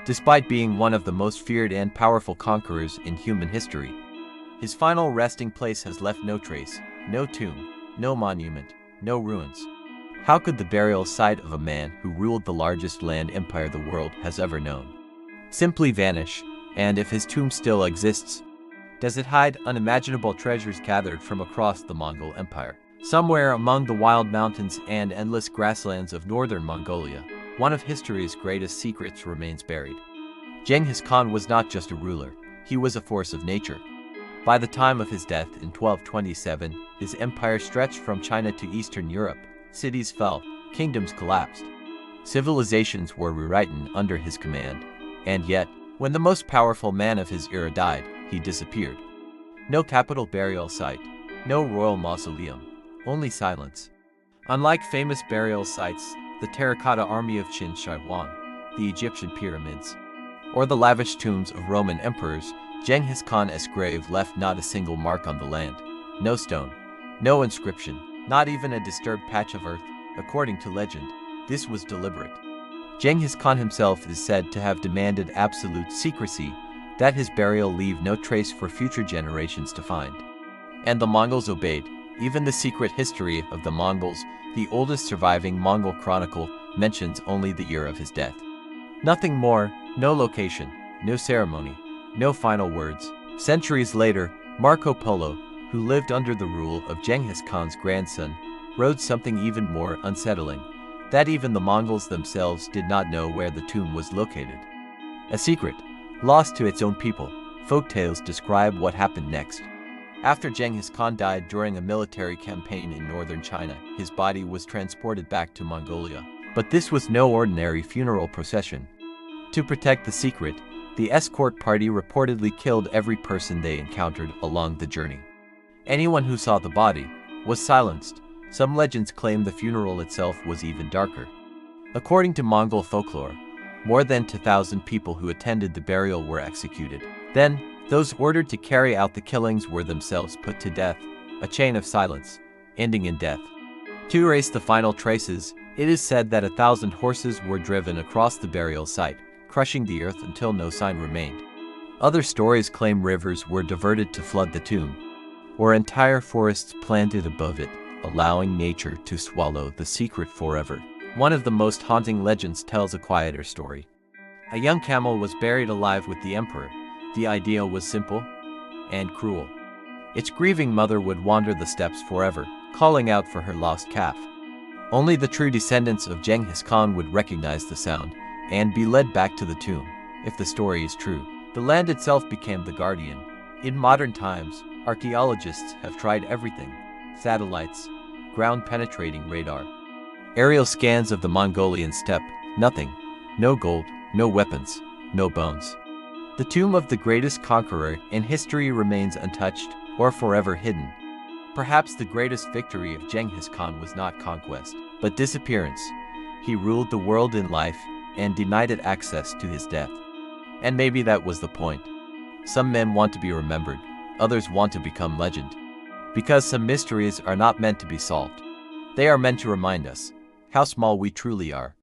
despite being one of the most feared and powerful conquerors in human history. His final resting place has left no trace, no tomb, no monument, no ruins. How could the burial site of a man who ruled the largest land empire the world has ever known simply vanish? And if his tomb still exists, does it hide unimaginable treasures gathered from across the Mongol Empire? Somewhere among the wild mountains and endless grasslands of northern Mongolia, one of history's greatest secrets remains buried. Genghis Khan was not just a ruler, he was a force of nature. By the time of his death in 1227, his empire stretched from China to Eastern Europe. Cities fell, kingdoms collapsed. Civilizations were rewritten under his command. And yet, when the most powerful man of his era died, he disappeared. No capital burial site, no royal mausoleum, only silence. Unlike famous burial sites, the terracotta army of Qin Shi Huang, the Egyptian pyramids, or the lavish tombs of Roman emperors, Genghis Khan's grave left not a single mark on the land. No stone, no inscription, not even a disturbed patch of earth. According to legend, this was deliberate. Genghis Khan himself is said to have demanded absolute secrecy, that his burial leave no trace for future generations to find. And the Mongols obeyed. Even the secret history of the Mongols, the oldest surviving Mongol chronicle, mentions only the year of his death. Nothing more, no location, no ceremony, no final words. Centuries later, Marco Polo, who lived under the rule of Genghis Khan's grandson, wrote something even more unsettling, that even the Mongols themselves did not know where the tomb was located. A secret, lost to its own people. Folktales describe what happened next. After Genghis Khan died during a military campaign in northern China, his body was transported back to Mongolia. But this was no ordinary funeral procession. To protect the secret, the escort party reportedly killed every person they encountered along the journey. Anyone who saw the body was silenced. Some legends claim the funeral itself was even darker. According to Mongol folklore, more than 2,000 people who attended the burial were executed. Then, those ordered to carry out the killings were themselves put to death, a chain of silence, ending in death. To erase the final traces, it is said that 1,000 horses were driven across the burial site, crushing the earth until no sign remained. Other stories claim rivers were diverted to flood the tomb, or entire forests planted above it, allowing nature to swallow the secret forever. One of the most haunting legends tells a quieter story. A young camel was buried alive with the emperor. The idea was simple and cruel. Its grieving mother would wander the steppes forever, calling out for her lost calf. Only the true descendants of Genghis Khan would recognize the sound and be led back to the tomb. If the story is true, the land itself became the guardian. In modern times, archaeologists have tried everything: satellites, ground-penetrating radar, aerial scans of the Mongolian steppe. Nothing. No gold, no weapons, no bones. The tomb of the greatest conqueror in history remains untouched or forever hidden. Perhaps the greatest victory of Genghis Khan was not conquest, but disappearance. He ruled the world in life and denied it access to his death. And maybe that was the point. Some men want to be remembered, others want to become legend. Because some mysteries are not meant to be solved. They are meant to remind us how small we truly are.